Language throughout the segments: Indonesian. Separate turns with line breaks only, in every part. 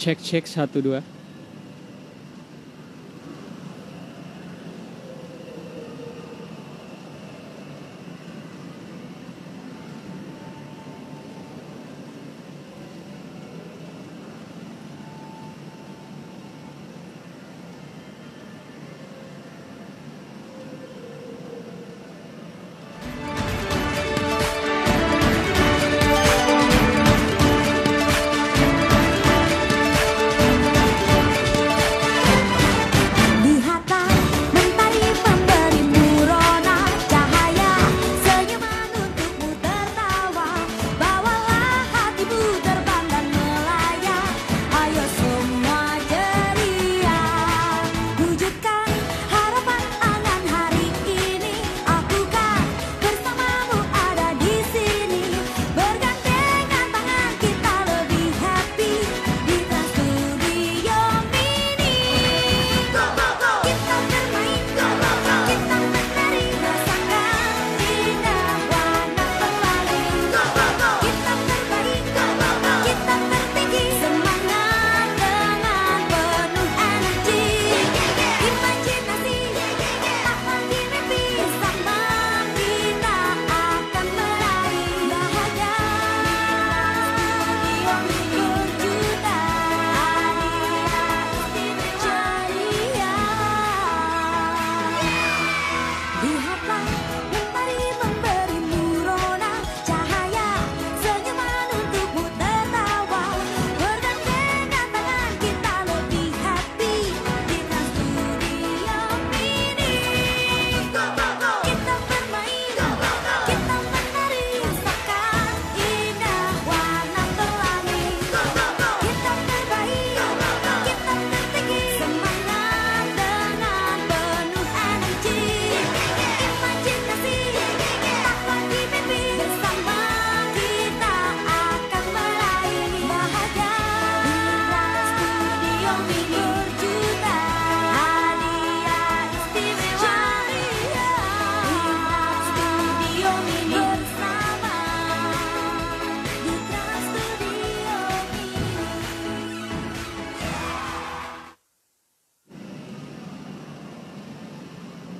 Cek 1 2.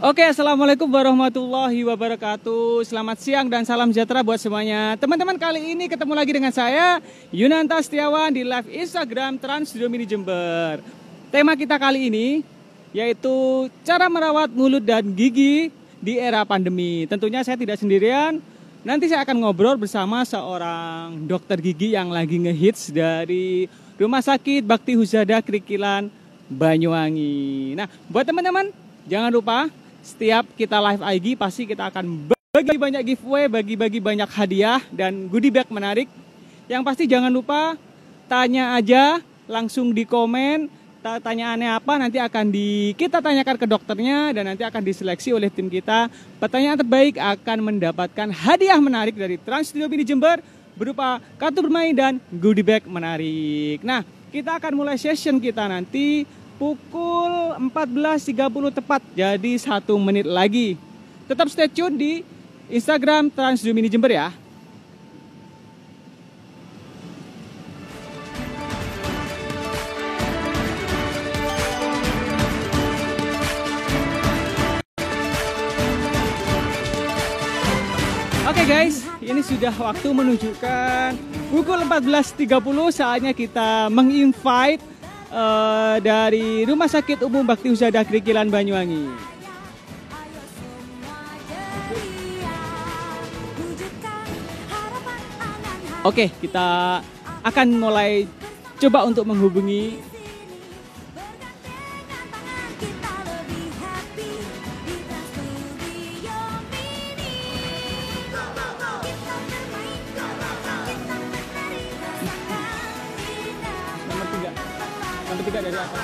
Oke, assalamualaikum warahmatullahi wabarakatuh. Selamat siang dan salam sejahtera buat semuanya. Teman-teman, kali ini ketemu lagi dengan saya, Yunanta Setiawan, di live Instagram Trans Studio Mini Jember. Tema kita kali ini yaitu cara merawat mulut dan gigi di era pandemi. Tentunya saya tidak sendirian. Nanti saya akan ngobrol bersama seorang dokter gigi yang lagi ngehits dari Rumah Sakit Bakti Husada Krikilan Banyuwangi. Nah, buat teman-teman, jangan lupa setiap kita live IG pasti kita akan bagi banyak giveaway, bagi-bagi banyak hadiah dan goodie bag menarik. Yang pasti jangan lupa tanya aja langsung di komen, pertanyaannya apa nanti akan kita tanyakan ke dokternya dan nanti akan diseleksi oleh tim kita. Pertanyaan terbaik akan mendapatkan hadiah menarik dari Trans Studio Mini Jember berupa kartu bermain dan goodie bag menarik. Nah, kita akan mulai session kita nanti pukul 14.30 tepat, jadi 1 menit lagi. Tetap stay tune di Instagram Trans Studio Mini Jember ya. Oke guys, ini sudah waktu menunjukkan pukul 14.30, saatnya kita menginvite dari Rumah Sakit Umum Bakti Husada Krikilan Banyuwangi. Oke, kita akan mulai coba untuk menghubungi nomor 3 dari atas.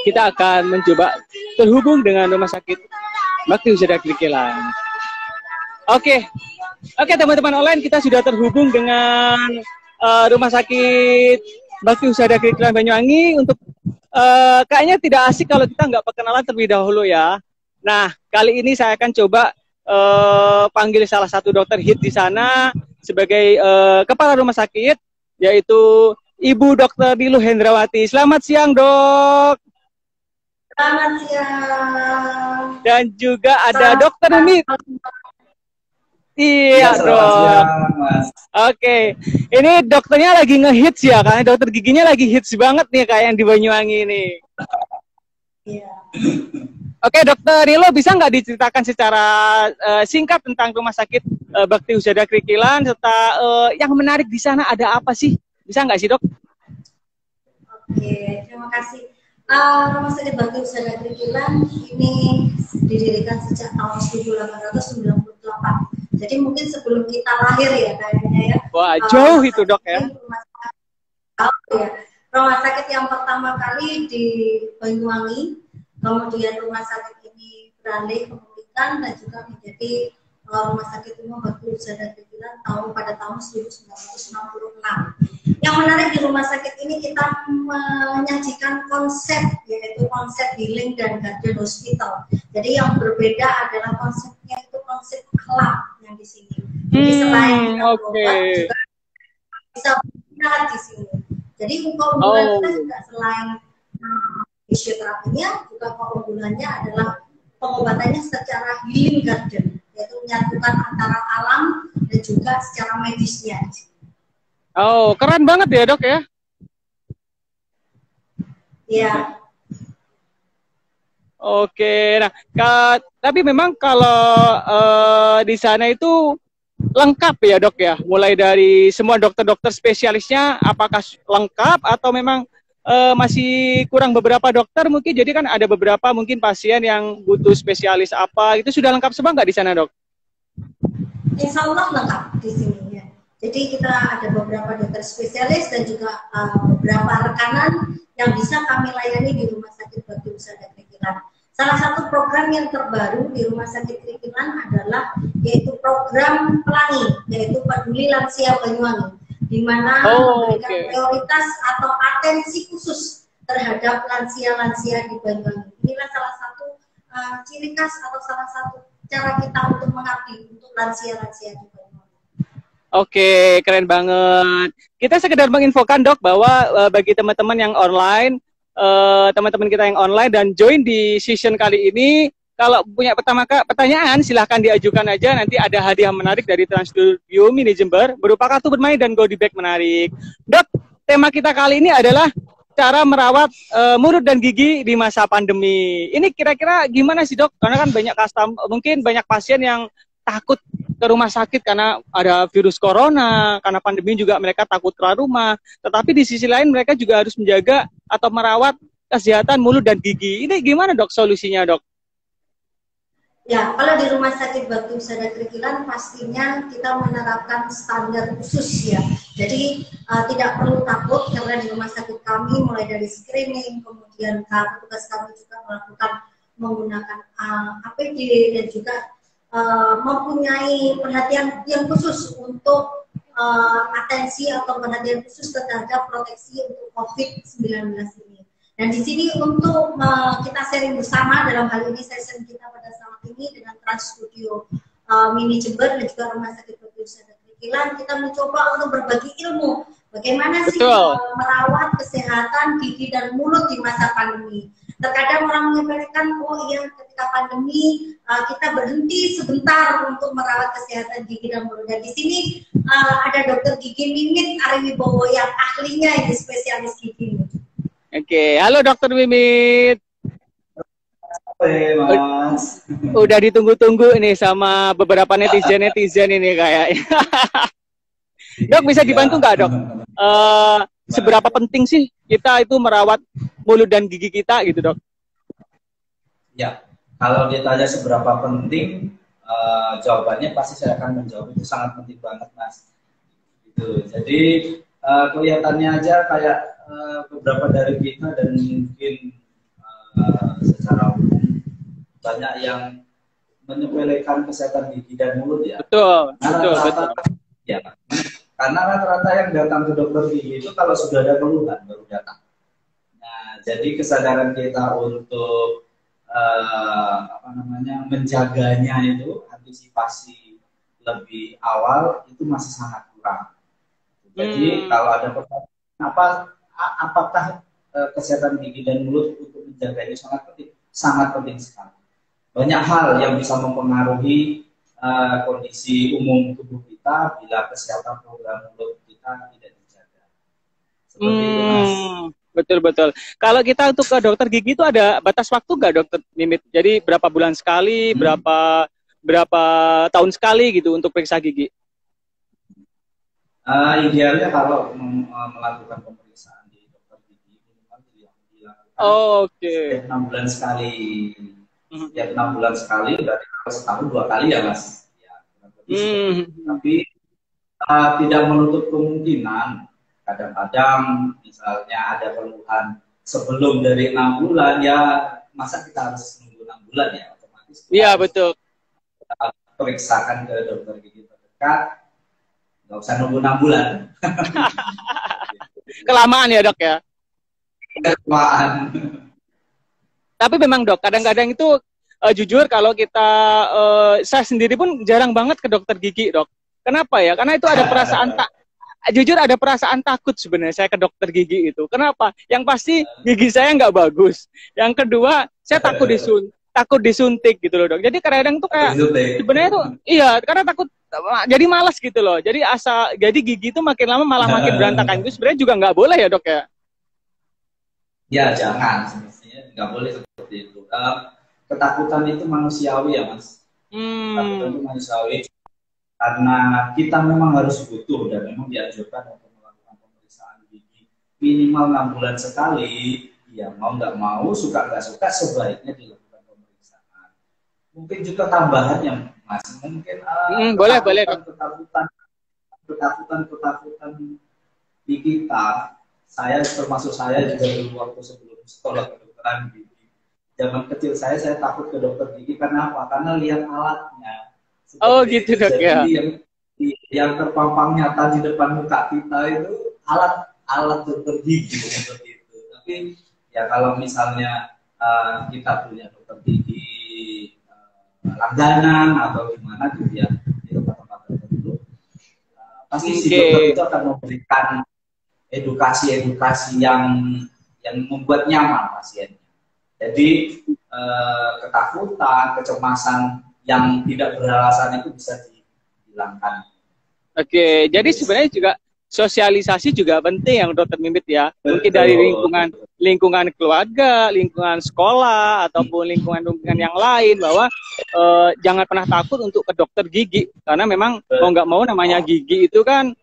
Kita akan mencoba terhubung dengan Rumah Sakit Bakti Husada Krikilan. Oke teman-teman online, kita sudah terhubung dengan Rumah Sakit Bakti Husada Krikilan Banyuwangi. Untuk kayaknya tidak asik kalau kita nggak perkenalan terlebih dahulu ya. Nah, kali ini saya akan coba panggil salah satu dokter hit di sana sebagai kepala rumah sakit, yaitu Ibu Dr. Niluh Hendrawati. Selamat siang, Dok.
Selamat siang.
Dan juga ada Dokter Umi. Iya, Dok. Oke, ini dokternya lagi ngehits ya, karena dokter giginya lagi hits banget nih kayak yang di Banyuwangi ini.
Iya.
Oke, Dokter Niluh, bisa nggak diceritakan secara singkat tentang Rumah Sakit Bakti Husada Krikilan, serta yang menarik di sana ada apa sih? Bisa nggak sih, Dok?
Oke, terima kasih. Rumah Sakit Bakti Husada Krikilan ini didirikan sejak tahun 1898. Jadi mungkin sebelum kita lahir ya kayaknya ya.
Wah, jauh itu, Dok ya.
Rumah sakit yang pertama kali di Banyuwangi, kemudian rumah sakit ini beralih ke Pemikan dan juga menjadi Rumah Sakit Umum Bakti Husada Krikilan pada tahun 1966. Yang menarik di rumah sakit ini kita menyajikan konsep, yaitu konsep healing dan garden hospital. Jadi yang berbeda adalah konsepnya itu konsep kelab yang di sini. Jadi selain obat juga bisa berminat di sini. Jadi keunggulan kita juga selain fisioterapinya, juga keunggulannya adalah pengobatannya secara healing garden, yaitu menyatukan antara alam dan juga secara medisnya.
Oh, keren banget ya, Dok ya?
Iya.
Oke, nah, tapi memang kalau di sana itu lengkap ya, Dok ya? Mulai dari semua dokter-dokter spesialisnya, apakah lengkap atau memang masih kurang beberapa dokter mungkin? Jadi kan ada beberapa mungkin pasien yang butuh spesialis apa, itu sudah lengkap semua nggak di sana, Dok?
Insya Allah lengkap di sini ya. Jadi kita ada beberapa dokter spesialis dan juga beberapa rekanan yang bisa kami layani di Rumah Sakit Bakti Husada Krikilan. Salah satu program yang terbaru di Rumah Sakit Krikilan adalah yaitu program Pelangi, yaitu Peduli Lansia Banyuwangi, di mana memberikan prioritas atau atensi khusus terhadap lansia-lansia di Banyuwangi. Inilah salah satu ciri khas atau salah satu cara kita untuk mengabdi untuk lansia-lansia di Banyuwangi.
Oke, keren banget. Kita sekedar menginfokan, Dok, bahwa bagi teman-teman yang online, teman-teman kita yang online dan join di season kali ini, kalau punya pertanyaan silahkan diajukan aja, nanti ada hadiah menarik dari Trans Studio Mini Jember berupa kartu bermain dan goodie bag menarik. Dok, tema kita kali ini adalah cara merawat mulut dan gigi di masa pandemi. Ini kira-kira gimana sih, Dok? Karena kan mungkin banyak pasien yang takut ke rumah sakit karena ada virus corona, karena pandemi juga mereka takut keluar rumah. Tetapi di sisi lain mereka juga harus menjaga atau merawat kesehatan mulut dan gigi. Ini gimana, Dok, solusinya, Dok?
Ya, kalau di Rumah Sakit Bakti Husada Krikilan pastinya kita menerapkan standar khusus ya. Jadi tidak perlu takut karena di rumah sakit kami mulai dari screening, kemudian petugas kami juga menggunakan APD dan juga mempunyai perhatian yang khusus untuk atensi atau perhatian khusus terhadap proteksi untuk COVID-19 ini. Dan di sini untuk kita sharing bersama dalam hal ini session kita pada saat ini dengan Trans Studio Mini Jember dan juga Rumah Sakit Bakti Husada Krikilan, kita mencoba untuk berbagi ilmu bagaimana sih merawat kesehatan gigi dan mulut di masa pandemi. Terkadang orang menyepelekan, oh iya ketika pandemi kita berhenti sebentar untuk merawat kesehatan gigi dan mulut. Dan di sini ada Dokter Gigi Mimit Ariwibowo yang ahlinya ini spesialis gigi.
Oke, halo Dokter Mimit.
Mas.
Udah ditunggu-tunggu ini sama beberapa netizen ini kayaknya. Dok, bisa dibantu nggak, Dok? Seberapa penting sih kita itu merawat mulut dan gigi kita gitu, Dok?
Ya, kalau ditanya seberapa penting, jawabannya pasti saya akan menjawab itu sangat penting banget, Mas. Gitu. Jadi kelihatannya aja kayak beberapa dari kita dan mungkin secara umum banyak yang menyepelekan kesehatan gigi dan mulut ya.
Betul.
Ya, karena rata-rata yang datang ke dokter gigi itu kalau sudah ada keluhan baru datang. Nah, jadi kesadaran kita untuk apa namanya, menjaganya itu, antisipasi lebih awal itu masih sangat kurang. Jadi kalau ada pertanyaan apakah kesehatan gigi dan mulut untuk menjaga ini sangat penting sekali. Banyak hal yang bisa mempengaruhi kondisi umum tubuh kita bila kesehatan program mulut kita tidak dijaga. Seperti itu, Mas.
Betul. Kalau kita untuk ke dokter gigi itu ada batas waktu nggak, dokter Mimit? Jadi berapa bulan sekali, berapa tahun sekali gitu untuk periksa gigi?
Idealnya kalau melakukan pemeriksaan di dokter gigi minimal dilakukan setiap 6 bulan sekali. Setiap 6 bulan sekali, berarti kalau setahun 2 kali ya, Mas. Ya, tapi tidak menutup kemungkinan kadang-kadang misalnya ada keluhan sebelum dari 6 bulan, ya masa kita harus nunggu 6 bulan ya, otomatis.
Iya, betul.
Kita periksakan ke dokter gigi terdekat, nggak usah nunggu 6 bulan.
Kelamaan ya, Dok ya?
Kelamaan.
Tapi memang, Dok, kadang-kadang itu jujur kalau kita, saya sendiri pun jarang banget ke dokter gigi, Dok. Kenapa ya? Karena itu ada perasaan jujur ada perasaan takut sebenarnya saya ke dokter gigi itu. Kenapa? Yang pasti gigi saya nggak bagus. Yang kedua, saya takut disuntik gitu loh, Dok. Jadi kadang-kadang tuh kayak sebenarnya tuh iya, karena takut jadi malas gitu loh. Jadi gigi itu makin lama malah makin berantakan. Itu sebenarnya juga nggak boleh ya, Dok ya?
Ya, jangan. Semestinya nggak boleh seperti itu. Ketakutan itu manusiawi ya, Mas. Ketakutan itu manusiawi. Karena kita memang harus butuh dan memang dianjurkan untuk melakukan pemeriksaan gigi minimal 6 bulan sekali. Ya mau nggak mau, suka nggak suka, sebaiknya dilakukan pemeriksaan. Mungkin juga tambahannya, Mas. Mungkin
boleh.
Ketakutan di kita. Termasuk saya juga dulu waktu sebelum sekolah kedokteran gigi. Zaman kecil saya takut ke dokter gigi karena apa? Karena lihat alatnya.
Gitu, Dok ya.
Yang terpampang nyata di depan muka kita itu alat dokter gigi seperti itu. Tapi ya kalau misalnya kita punya dokter gigi langganan atau gimana gitu ya di tempat-tempat tertentu, pasti si dokter itu akan memberikan edukasi yang membuat nyaman pasiennya. Jadi ketakutan, kecemasan yang tidak beralasan itu bisa dihilangkan. Oke,
jadi sebenarnya juga sosialisasi juga penting yang Dokter Mimit ya.
Betul,
mungkin dari lingkungan keluarga, lingkungan sekolah ataupun lingkungan yang lain bahwa jangan pernah takut untuk ke dokter gigi karena memang mau nggak mau namanya gigi itu kan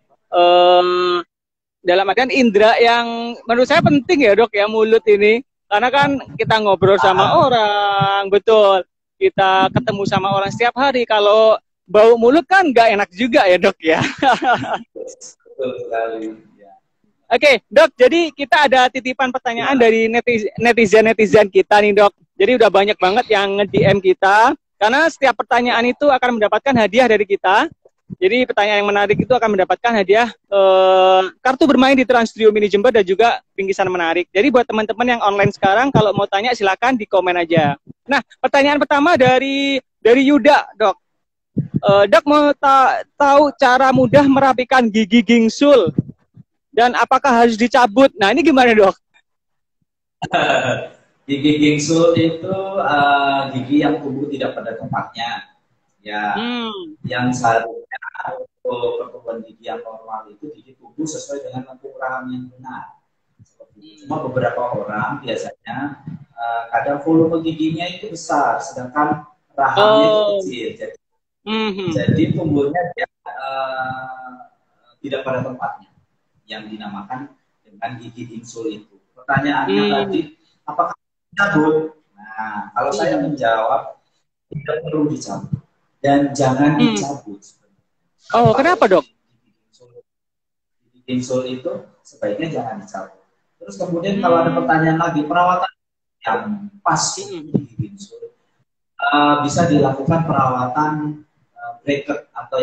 dalam artian indera yang menurut saya penting ya, Dok ya, mulut ini karena kan kita ngobrol sama orang, betul. Kita ketemu sama orang setiap hari. Kalau bau mulut kan nggak enak juga ya, Dok ya.
Betul sekali.
Oke, Dok. Jadi kita ada titipan pertanyaan dari netizen kita nih, Dok. Jadi udah banyak banget yang nge-DM kita. Karena setiap pertanyaan itu akan mendapatkan hadiah dari kita. Jadi pertanyaan yang menarik itu akan mendapatkan hadiah kartu bermain di Trans Studio Mini Jember dan juga bingkisan menarik. Jadi buat teman-teman yang online sekarang kalau mau tanya silakan di komen aja. Nah, pertanyaan pertama dari Yuda, Dok. Dok mau tahu cara mudah merapikan gigi gingsul dan apakah harus dicabut? Nah, ini gimana, Dok?
Gigi gingsul itu gigi yang tumbuh tidak pada tempatnya. Ya, yang seharusnya untuk pertumbuhan gigi yang normal itu gigi tumbuh sesuai dengan lengkung rahang yang benar. Cuma beberapa orang biasanya kadang volume giginya itu besar, sedangkan rahangnya itu kecil. Jadi tumbuhnya dia, tidak pada tempatnya, yang dinamakan dengan gigi gingsul itu. Pertanyaannya tadi, apakah dicabut? Nah, kalau saya menjawab, tidak perlu dicabut. Dan jangan dicabut.
Kenapa, Dok?
Gigi gingsul itu sebaiknya jangan dicabut. Terus kemudian kalau ada pertanyaan lagi, perawatan yang pas gigi gingsul bisa dilakukan perawatan bracket atau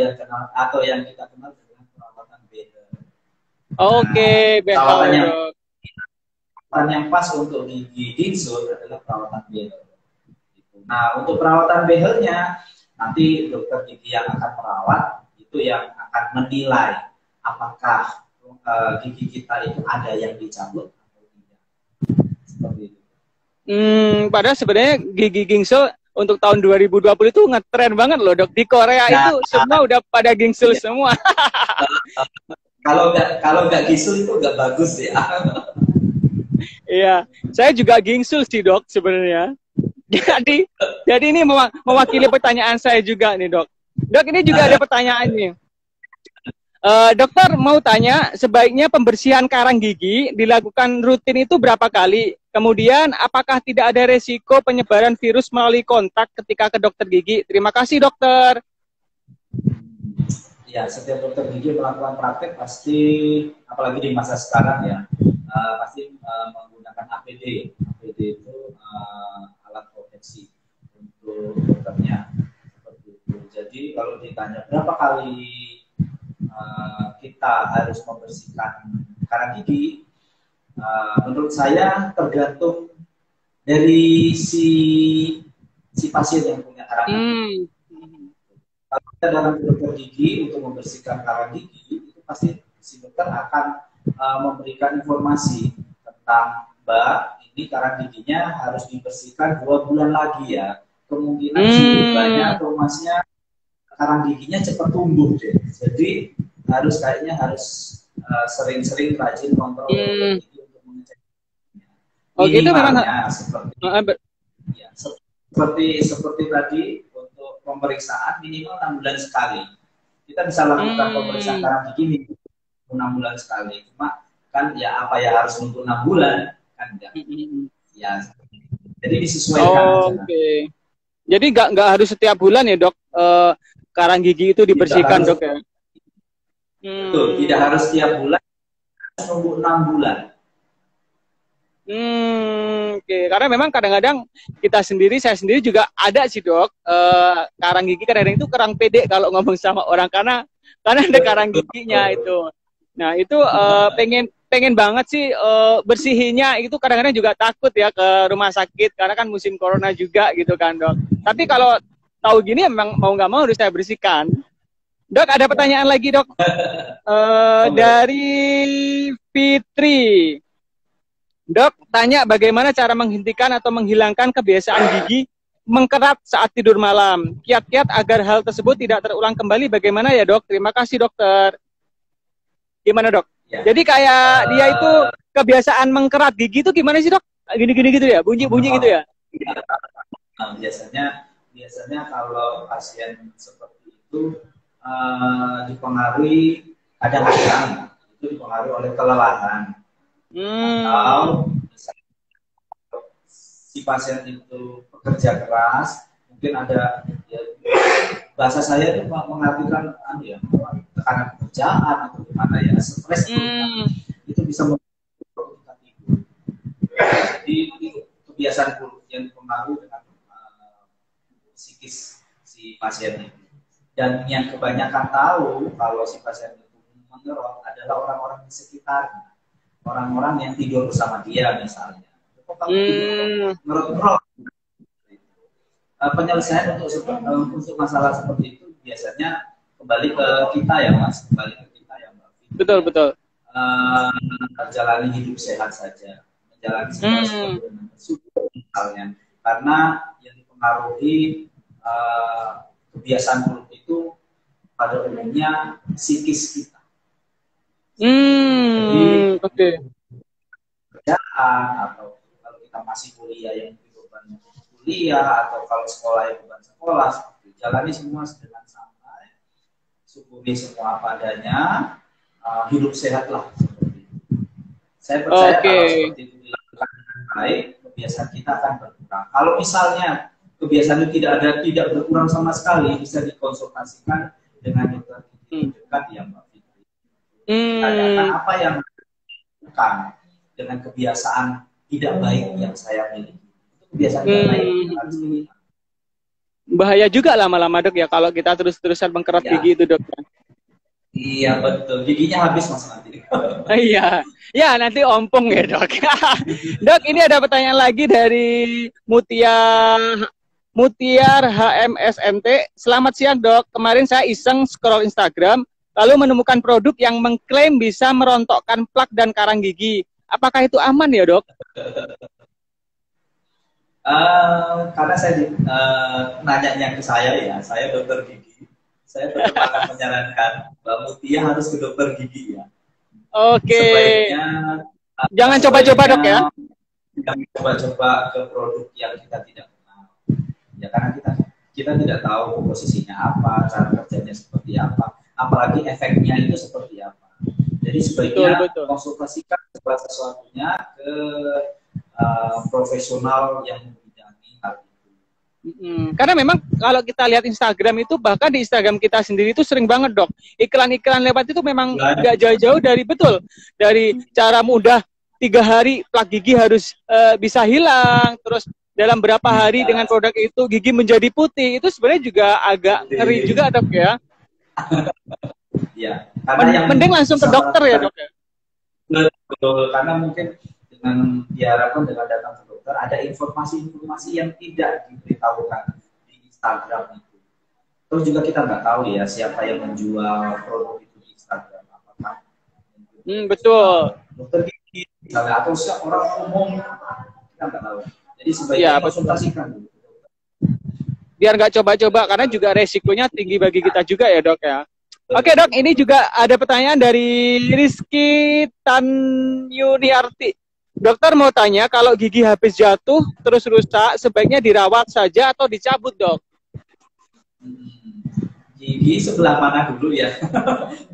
yang kita kenal dengan perawatan bezel. Perawatan yang pas untuk gigi gingsul adalah perawatan bezel. Nah, untuk perawatan behelnya, nanti dokter gigi yang akan merawat itu yang akan menilai apakah gigi kita itu ada yang dicabut atau tidak. Seperti itu.
Padahal sebenarnya gigi gingsul untuk tahun 2020 itu ngetren banget loh, Dok. Di Korea itu semua udah pada gingsul semua.
Kalau nggak gingsul itu nggak bagus ya.
Iya, saya juga gingsul sih, Dok, sebenarnya. Jadi ini mewakili pertanyaan saya juga nih, Dok. Dok, ini juga ada pertanyaan nih. Dokter mau tanya, sebaiknya pembersihan karang gigi dilakukan rutin itu berapa kali? Kemudian, apakah tidak ada resiko penyebaran virus melalui kontak ketika ke dokter gigi? Terima kasih, dokter.
Ya, setiap dokter gigi melakukan praktek pasti, apalagi di masa sekarang ya, pasti menggunakan APD. APD itu alat proteksi untuk dokternya. Seperti itu. Jadi kalau ditanya berapa kali kita harus membersihkan karang gigi, menurut saya tergantung dari si pasien yang punya karang gigi. Kalau kita datang ke dokter gigi untuk membersihkan karang gigi, itu pasti si dokter akan memberikan informasi tentang, Mbak, ini karang giginya harus dibersihkan 2 bulan lagi ya. Kemungkinan banyak atau emasnya karang giginya cepat tumbuh deh. Jadi kayaknya harus sering-sering rajin kontrol gigi untuk mengecek.
Oh gitu memang.
Seperti tadi untuk pemeriksaan minimal 6 bulan sekali. Kita bisa lakukan pemeriksaan karang gigi minimal 6 bulan sekali. Cuma kan ya apa ya harus nunggu 6 bulan kan enggak. Ya. Jadi disesuaikan aja.
Oke. Jadi nggak harus setiap bulan ya, Dok. Karang gigi itu dibersihkan, Dok ya.
Betul, tidak harus setiap bulan, harus nunggu 6 bulan.
Oke. Karena memang kadang-kadang saya sendiri juga ada sih, Dok. Karang gigi kadang-kadang itu kurang pede kalau ngomong sama orang karena ada karang giginya itu. Nah itu pengen banget sih bersihinnya, itu kadang-kadang juga takut ya ke rumah sakit karena kan musim corona juga gitu kan, Dok. Tapi kalau tahu gini memang mau nggak mau harus saya bersihkan. Dok, ada pertanyaan lagi, Dok. Dari Fitri. Dok, tanya bagaimana cara menghentikan atau menghilangkan kebiasaan gigi mengkerap saat tidur malam. Kiat-kiat agar hal tersebut tidak terulang kembali bagaimana ya, Dok? Terima kasih, dokter. Gimana, Dok? Ya. Jadi kayak dia itu kebiasaan mengkerat gigi itu gimana sih, Dok? Gini-gini gitu ya? Bunyi-bunyi gitu ya?
Nah, biasanya kalau pasien seperti itu dipengaruhi kadang-kadang itu dipengaruhi oleh kelelahan atau si pasien itu bekerja keras, mungkin ada ya, bahasa saya itu mengartikan tekanan pekerjaan atau gimana ya, stres itu bisa membuat kita tidur. Jadi kebiasaan buruk yang dipengaruhi dengan psikis si pasien itu. Dan yang kebanyakan tahu kalau si pasien itu mengerot adalah orang-orang di sekitarnya, orang-orang yang tidur bersama dia misalnya. Ngerot-ngerot. Penyelesaian untuk masalah seperti itu biasanya kembali ke kita ya, Mas, kembali ke kita ya, Mbak.
Betul.
Jalani hidup sehat saja, menjalani segala sesuatu dengan bersyukur misalnya, karena yang dipengaruhi kebiasaan buruk itu pada umumnya psikis kita.
Oke.
Kerjaan atau kalau kita masih kuliah yang beban kuliah atau kalau sekolah yang beban sekolah, jalani semua dengan santai, syukuri semua apa adanya, hidup sehatlah seperti itu. Saya percaya kalau seperti itu dilakukan dengan baik, kebiasaan kita akan berkurang. Kalau misalnya kebiasaan itu tidak berkurang sama sekali, bisa dikonsultasikan dengan dokter gigi dekat ya, Mbak Fitri. Tanyakan apa yang dilakukan dengan kebiasaan tidak baik yang saya miliki. Itu kebiasaan tidak baik yang harus dilihat.
Bahaya juga lama-lama, Dok ya, kalau kita terus-terusan mengkerut gigi itu, Dok.
Iya betul, giginya habis Mas nanti.
Iya, ya nanti ompong ya, Dok. Dok, ini ada pertanyaan lagi dari Mutia Mutiar HMSNT. Selamat siang dok, kemarin saya iseng scroll Instagram, lalu menemukan produk yang mengklaim bisa merontokkan plak dan karang gigi. Apakah itu aman ya dok?
Karena saya nanyanya ke saya ya, saya dokter gigi, saya tetap akan menyarankan Mbak Mutia harus ke dokter gigi ya.
Oke.
Sebaiknya
jangan coba-coba dok ya.
Jangan coba-coba ke produk yang kita tidak kenal. Ya karena kita tidak tahu posisinya apa, cara kerjanya seperti apa, apalagi efeknya itu seperti apa. Jadi sebaiknya konsultasikan segala sesuatunya ke profesional yang membidangi hal itu.
Karena memang kalau kita lihat Instagram itu, bahkan di Instagram kita sendiri itu sering banget dok, iklan-iklan lewat itu memang nggak jauh-jauh dari cara mudah 3 hari plak gigi harus bisa hilang, terus dalam berapa hari dengan produk itu gigi menjadi putih. Itu sebenarnya juga agak ngeri juga dok ya.
Ya,
mending langsung ke dokter ya dok ya.
Betul, karena mungkin dengan diharapkan dengan datang ke dokter ada informasi-informasi yang tidak diberitahukan di Instagram itu. Terus juga kita nggak tahu ya siapa yang menjual produk itu di Instagram, apakah
betul
dokter gigi misalnya atau orang umum, kita nggak tahu. Jadi sebaiknya konsultasikan dulu.
Biar nggak coba-coba, karena juga resikonya tinggi bagi kita juga ya dok ya. Oke dok, ini juga ada pertanyaan dari Rizky Tanyuniarti. Dokter mau tanya, kalau gigi habis jatuh terus rusak, sebaiknya dirawat saja atau dicabut dok?
Gigi sebelah mana dulu ya?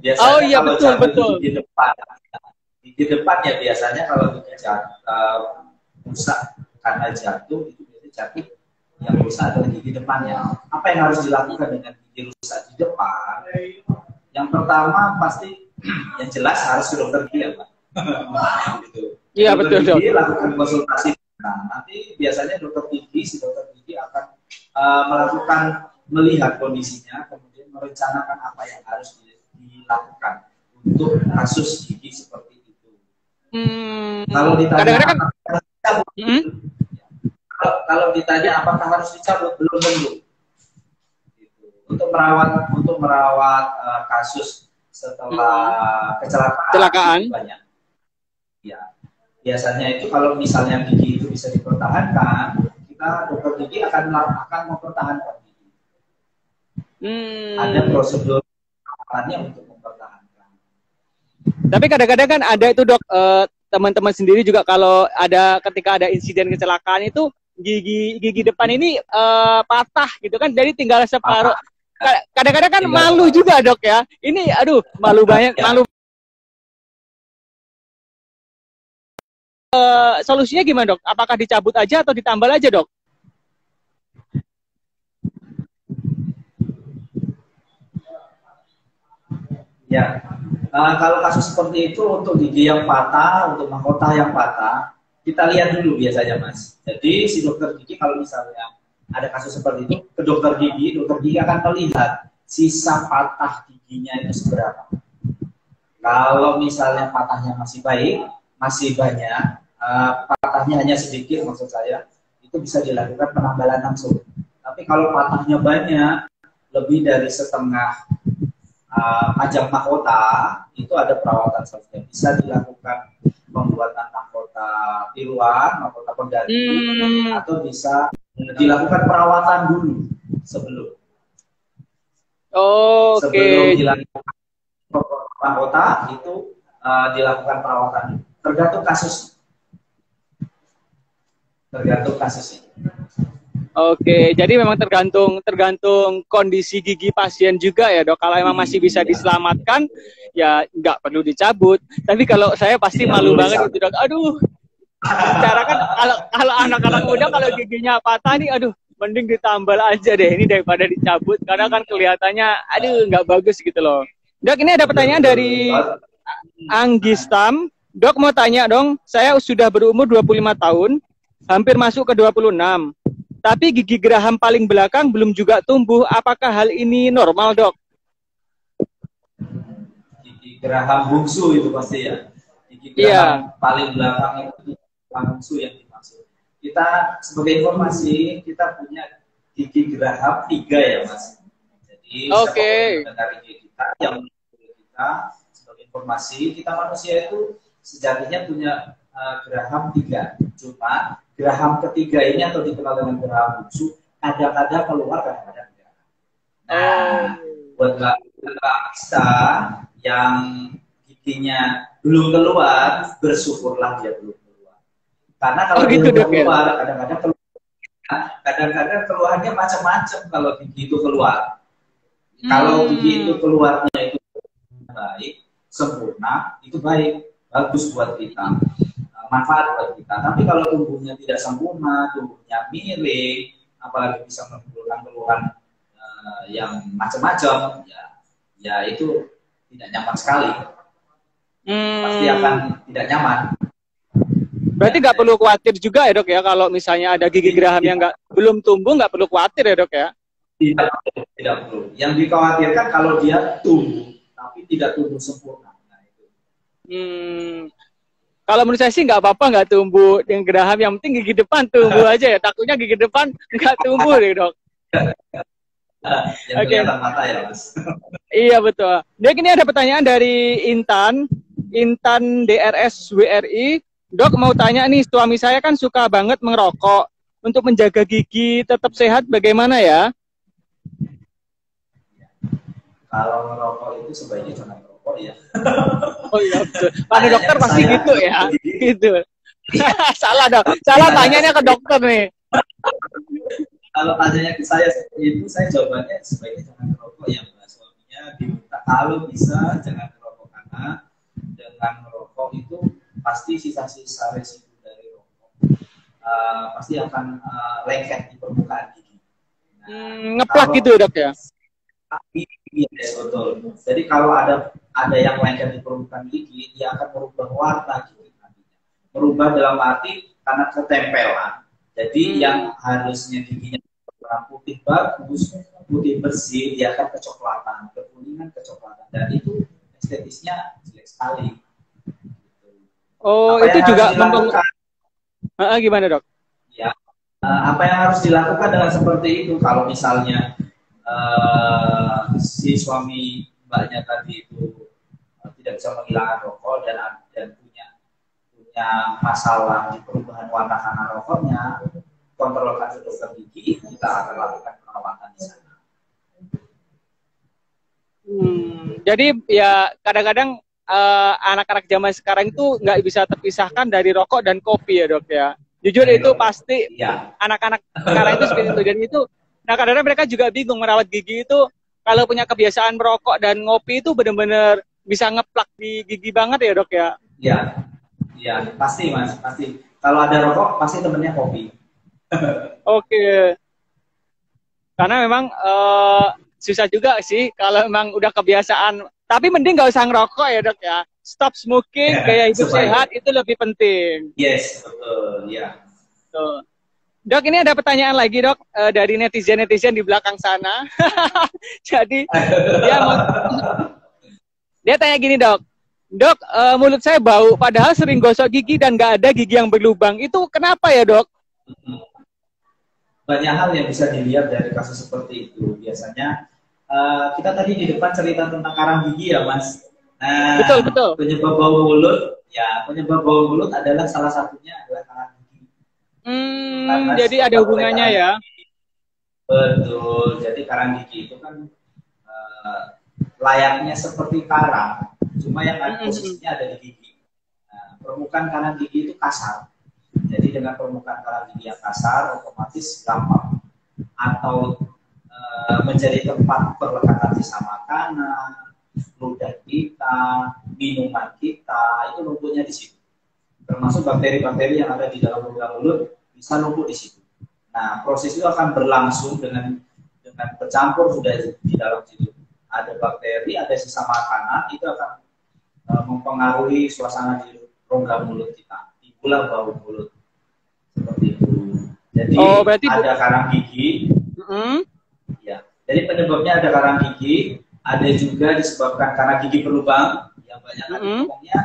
Biasanya
oh iya betul.
Gigi depan. Gigi depan ya biasanya kalau gigi rusak karena jatuh, itu biasanya jatuh yang rusak adalah gigi depannya. Apa yang harus dilakukan dengan gigi rusak di depan? Yang pertama pasti yang jelas harus ke dokter gigi ya Pak. Gitu.
Iya betul dok.
Lakukan konsultasi. Nah, nanti biasanya dokter gigi akan melihat kondisinya, kemudian merencanakan apa yang harus dilakukan untuk kasus gigi seperti itu. Kalau ditanya kalau ditanya apakah harus dicabut, belum tentu. Untuk merawat kasus setelah kecelakaan banyak. Ya, biasanya itu kalau misalnya gigi itu bisa dipertahankan, kita dokter gigi akan mempertahankan gigi. Ada prosedur perawatannya untuk mempertahankan.
Tapi kadang-kadang kan ada itu dok, teman-teman sendiri juga kalau ketika ada insiden kecelakaan itu gigi depan ini patah gitu kan, jadi tinggal separuh. Kadang-kadang kan malu juga dok ya. Ini aduh malu banyak, malu. Solusinya gimana dok? Apakah dicabut aja atau ditambal aja dok?
Ya, kalau kasus seperti itu untuk gigi yang patah, untuk mahkota yang patah, kita lihat dulu biasanya mas. Jadi si dokter gigi kalau misalnya ada kasus seperti itu ke dokter gigi akan melihat sisa patah giginya itu seberapa. Kalau misalnya patahnya masih baik, masih banyak, patahnya hanya sedikit maksud saya, itu bisa dilakukan penambalan langsung. Tapi kalau patahnya banyak, lebih dari setengah panjang mahkota, itu ada perawatan selanjutnya. Bisa dilakukan pembuatan mahkota tiruan, mahkota pengganti, atau bisa dilakukan perawatan dulu sebelum. Sebelum dilakukan mahkota itu dilakukan perawatan. Tergantung kasusnya.
Oke, jadi memang tergantung kondisi gigi pasien juga ya dok. Kalau emang masih bisa diselamatkan, ya nggak perlu dicabut. Tapi kalau saya pasti malu banget itu dok. Aduh, cara kan kalau anak-anak muda kalau giginya patah nih, aduh, mending ditambal aja deh ini daripada dicabut. Karena kan kelihatannya, aduh, nggak bagus gitu loh. Dok, ini ada pertanyaan dari Anggistam. Dok mau tanya dong, saya sudah berumur 25 tahun, hampir masuk ke 26. Tapi gigi geraham paling belakang belum juga tumbuh. Apakah hal ini normal, dok?
Gigi geraham bungsu itu pasti ya. Gigi geraham paling belakang itu bungsu yang dimaksud. Kita sebagai informasi, kita punya gigi geraham 3 ya Mas. Jadi siapapun mendengar gigi kita yang kita sebagai informasi, kita manusia itu sejatinya punya geraham 3. Cuma geraham ketiga ini atau dikenal dengan geraham bungsu kadang-kadang keluar, kadang-kadang enggak. Nah, buat Mbak Akista yang giginya belum keluar, bersyukurlah dia belum keluar. Karena kalau dia
gitu,
belum keluar, kadang-kadang keluarnya macam-macam kalau gigi itu keluar. Kalau gigi itu keluarnya itu baik, sempurna, itu baik, bagus buat kita, manfaat buat kita. Tapi kalau tumbuhnya tidak sempurna, tumbuhnya miring, apalagi bisa menimbulkan keluhan yang macam-macam, ya itu tidak nyaman sekali. Pasti akan tidak nyaman.
Berarti nggak perlu khawatir juga ya dok ya, kalau misalnya ada gigi geraham yang belum tumbuh, nggak perlu khawatir ya dok ya?
Tidak perlu. Yang dikhawatirkan kalau dia tumbuh, tapi tidak tumbuh sempurna. Nah, itu.
Kalau menurut saya sih nggak apa-apa nggak tumbuh dengan geraham, yang penting gigi depan tumbuh aja ya. Takutnya gigi depan nggak tumbuh deh dok.
Yang kelihatan mata ya Mas.
Iya betul. Dok, ini ada pertanyaan dari Intan DRS WRI. Dok, mau tanya nih, suami saya kan suka banget merokok. Untuk menjaga gigi tetap sehat bagaimana ya?
Kalau merokok itu sebaiknya jangan merokok ya.
Oh iya betul. Pada dokter pasti gitu ya. Gitu. Salah dok. Salah tanyanya ke dokter nih.
Kalau tanyanya ke saya seperti itu, saya jawabannya sebaiknya jangan merokok ya Mbak. Suaminya diminta kalau bisa jangan merokok, karena dengan merokok itu pasti sisa-sisa residu dari rokok pasti akan lengket di permukaan gigi.
Ngeplak gitu dok ya?
Yes, betul. Jadi kalau ada yang lengket di permukaan gigi, dia akan merubah warna gigi nantinya. Merubah dalam arti karena ketempelan. Jadi yang harusnya giginya warna putih bagus, putih bersih, dia akan kecoklatan, kekuningan, kecoklatan, dan itu estetisnya jelek sekali.
Oh, itu juga gimana dok?
Ya, apa yang harus dilakukan dengan seperti itu? Kalau misalnya si suami mbaknya tadi itu tidak bisa menghilangkan rokok dan punya masalah di perubahan warna karena rokoknya, kontrolkan ke dokter gigi, kita akan lakukan perawatan di sana.
Jadi ya kadang-kadang anak-anak zaman sekarang itu nggak bisa terpisahkan dari rokok dan kopi ya dok ya. Jujur itu pasti anak-anak sekarang itu seperti itu. Dan itu, nah kadang-kadang mereka juga bingung merawat gigi itu. Kalau punya kebiasaan merokok dan ngopi itu benar-benar bisa ngeplak di gigi banget ya dok ya.
Iya, pasti mas, pasti. Kalau ada rokok pasti temennya kopi.
Oke. Karena memang susah juga sih kalau memang udah kebiasaan. Tapi mending nggak usah ngerokok ya dok ya. Stop smoking, gaya hidup sehat itu lebih penting.
Yes, betul, ya.
Tuh. Dok, ini ada pertanyaan lagi dok dari netizen di belakang sana. Jadi dia tanya gini dok, mulut saya bau, padahal sering gosok gigi dan nggak ada gigi yang berlubang. Itu kenapa ya dok?
Banyak hal yang bisa dilihat dari kasus seperti itu. Biasanya kita tadi di depan cerita tentang karang gigi ya mas. Nah,
betul.
Penyebab bau mulut adalah salah satunya adalah karang gigi.
Jadi ada hubungannya ya?
Betul. Jadi karang gigi itu kan layaknya seperti karang, cuma yang posisinya ada di gigi. Nah, permukaan karang gigi itu kasar. Jadi dengan permukaan karang gigi yang kasar, otomatis gampang atau menjadi tempat perlekatan sisa makanan, ludah kita, minuman kita, itu numpuknya di situ. Termasuk bakteri-bakteri yang ada di dalam rongga mulut bisa numpuk di situ. Nah, proses itu akan berlangsung dengan bercampur sudah di dalam situ. Ada bakteri, ada sisa makanan, itu akan mempengaruhi suasana di rongga mulut kita, timbullah bau mulut seperti itu. Jadi berarti ada karang gigi. Ya, jadi penyebabnya ada karang gigi. Ada juga disebabkan karena gigi berlubang. Yang banyak ngomongnya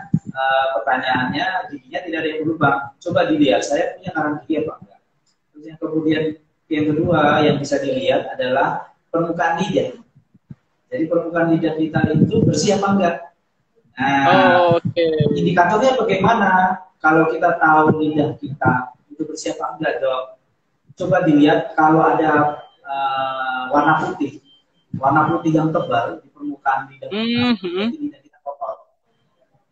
pertanyaannya giginya tidak ada yang berlubang. Coba dilihat, saya punya karang gigi apa enggak? Terus yang kemudian Yang kedua yang bisa dilihat adalah permukaan lidah. Jadi permukaan lidah kita itu bersih apa enggak? Nah, indikatornya bagaimana? Kalau kita tahu lidah kita itu bersih apa enggak, Dok? Coba dilihat kalau ada warna putih yang tebal di permukaan lidah kita, lidah kita kotor.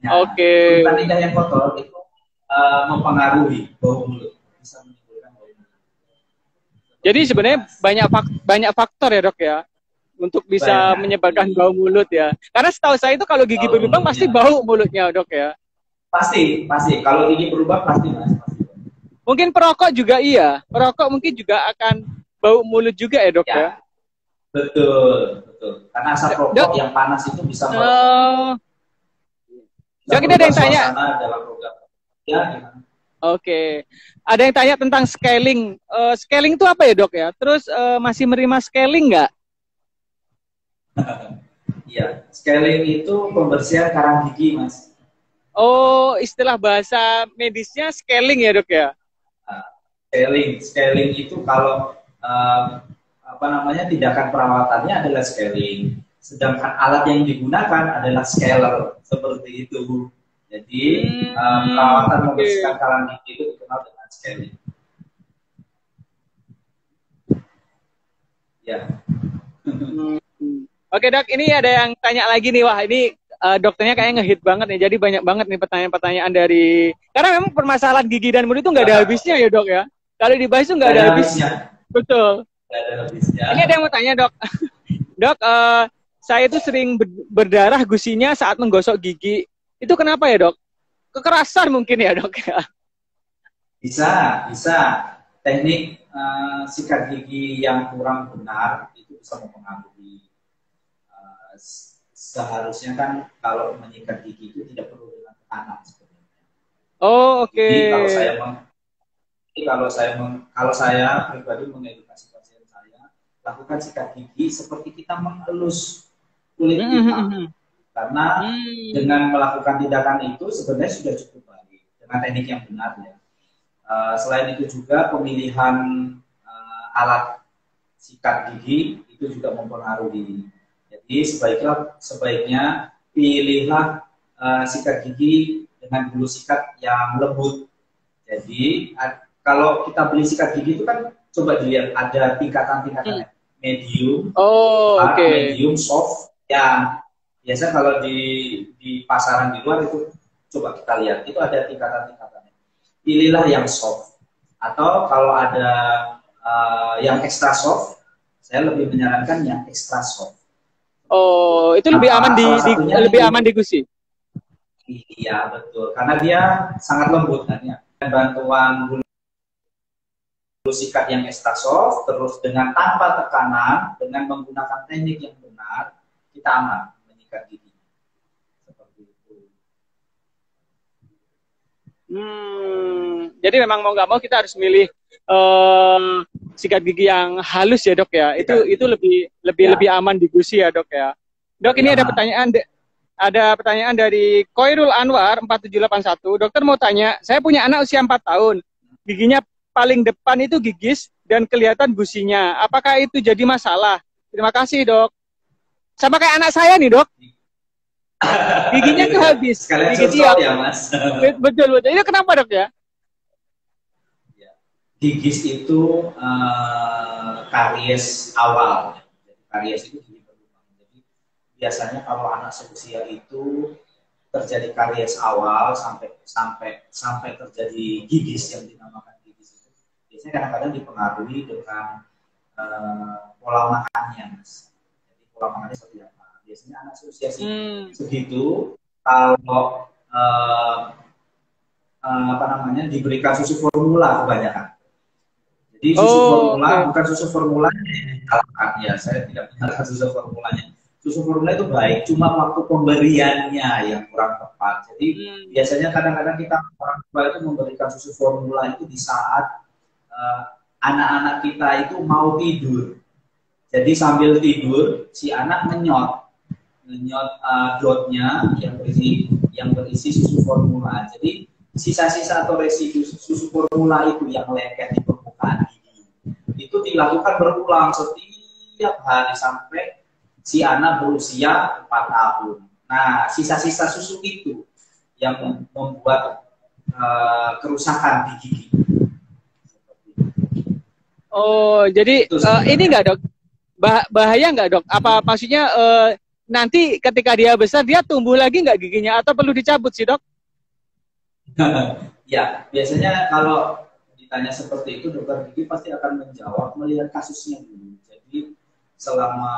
Nah, permukaan lidah yang kotor itu mempengaruhi bau mulut, bisa menimbulkan bau mulut.
Jadi sebenarnya banyak faktor ya, Dok ya, untuk bisa menyebabkan bau mulut ya. Karena setahu saya itu kalau gigi berlubang pasti bau mulutnya, Dok ya.
Pasti. Kalau gigi berlubang pasti, Mas. Pasti.
Mungkin perokok juga iya. Perokok mungkin juga akan bau mulut juga ya, Dok ya.
Betul. Karena asap rokok Dok, yang panas itu bisa
Dok, ini ada yang tanya.
Dalam program. Ya, gimana?
Oke. Ada yang tanya tentang scaling. Scaling itu apa ya, Dok ya? Terus masih menerima scaling nggak?
Iya, scaling itu pembersihan karang gigi, Mas.
Oh, istilah bahasa medisnya scaling ya, Dok ya?
Scaling itu kalau tindakan perawatannya adalah scaling, sedangkan alat yang digunakan adalah scaler, seperti itu. Jadi perawatan membersihkan karang gigi itu dikenal dengan scaling. Ya.
Oke, Dok, ini ada yang tanya lagi nih. Wah, ini dokternya kayaknya ngehit banget nih. Jadi banyak banget nih pertanyaan-pertanyaan dari... Karena memang permasalahan gigi dan mulut itu nggak ada habisnya ya, Dok ya. Kalau dibahas itu nggak ada habisnya. Betul.
Nggak ada habisnya.
Ini ada yang mau tanya, Dok. Dok, saya itu sering berdarah gusinya saat menggosok gigi. Itu kenapa ya, Dok? Kekerasan mungkin ya, Dok ya?
Bisa. Teknik sikat gigi yang kurang benar itu bisa mempengaruhi. Seharusnya kan kalau menyikat gigi itu tidak perlu dengan tekanan sebenarnya.
Oh, oke.
Jadi kalau saya pribadi mengedukasi pasien saya, lakukan sikat gigi seperti kita mengelus kulit kita. Karena dengan melakukan tindakan itu sebenarnya sudah cukup baik dengan teknik yang benar ya. Selain itu juga pemilihan alat sikat gigi itu juga mempengaruhi. Jadi sebaiknya pilihlah sikat gigi dengan bulu sikat yang lembut. Jadi kalau kita beli sikat gigi itu kan coba dilihat ada tingkatan-tingkatannya. Medium, medium, soft. Ya biasa kalau di pasaran di luar itu coba kita lihat itu ada tingkatan-tingkatannya. Pilihlah yang soft. Atau kalau ada yang extra soft, saya lebih menyarankan yang extra soft.
Oh, itu lebih aman di gusi.
Iya, betul. Karena dia sangat lembut kan ya. Bantuan bulu sikat yang extra soft, terus dengan tanpa tekanan, dengan menggunakan teknik yang benar, kita aman menyikat gigi. Seperti itu.
Jadi memang mau nggak mau kita harus milih sikat gigi yang halus ya, Dok ya. Itu lebih aman di gusi ya, Dok ya. Dok, ini ada pertanyaan dari Koirul Anwar 4781. Dokter mau tanya, saya punya anak usia 4 tahun. Giginya paling depan itu gigis dan kelihatan gusinya. Apakah itu jadi masalah? Terima kasih, Dok. Sama kayak anak saya nih, Dok. Giginya tuh habis.
Gigi ya, Mas.
Betul. Itu kenapa, Dok ya?
Gigis itu karies awal. Karies itu gigi berlubang. Jadi biasanya kalau anak seusia itu terjadi karies awal sampai terjadi gigis yang dinamakan gigis itu. Biasanya kadang-kadang dipengaruhi dengan pola makannya, Mas. Jadi pola makannya seperti apa? Biasanya anak seusia segitu kalau diberikan susu formula kebanyakan. Jadi susu formula bukan susu formulanya yang disalahkan ya, saya tidak menyalahkan susu formulanya. Susu formula itu baik, cuma waktu pemberiannya yang kurang tepat. Jadi biasanya kadang-kadang kita orang tua itu memberikan susu formula itu di saat anak-anak kita itu mau tidur. Jadi sambil tidur si anak menyot dotnya yang berisi susu formula. Jadi sisa-sisa atau residu susu formula itu yang lengket di permukaan gigi Itu dilakukan berulang setiap hari sampai si anak berusia 4 tahun. Nah, sisa-sisa susu itu yang membuat kerusakan di gigi.
Oh, jadi ini enggak, Dok? Bahaya nggak, Dok? Apa maksudnya nanti ketika dia besar dia tumbuh lagi nggak giginya atau perlu dicabut sih, Dok?
Ya, biasanya kalau ditanya seperti itu dokter gigi pasti akan menjawab melihat kasusnya dulu. Jadi selama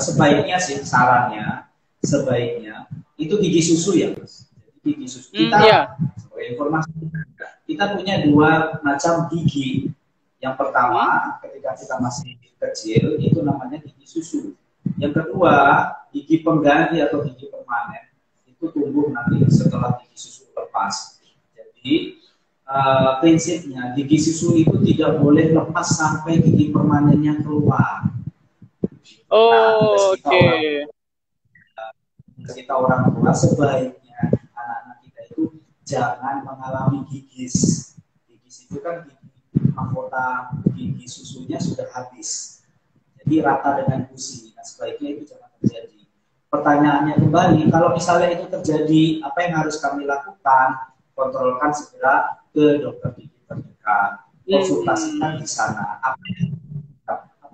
sebaiknya sih sarannya sebaiknya itu gigi susu ya, Mas. Jadi gigi susu kita sebagai informasi kita punya 2 macam gigi. Yang pertama ketika kita masih kecil itu namanya gigi susu. Yang kedua gigi pengganti atau gigi permanen itu tumbuh nanti setelah gigi susu lepas. Jadi prinsipnya gigi susu itu tidak boleh lepas sampai gigi permanennya keluar.
Oh, oke.
Kita orang tua sebaiknya anak-anak kita itu jangan mengalami gigis. Gigis itu kan gigi mahkota gigi susunya sudah habis. Jadi rata dengan gusi. Nah, sebaiknya itu jangan terjadi. Pertanyaannya kembali, kalau misalnya itu terjadi, apa yang harus kami lakukan? Kontrolkan segera ke dokter gigi terdekat. Konsultasikan di sana.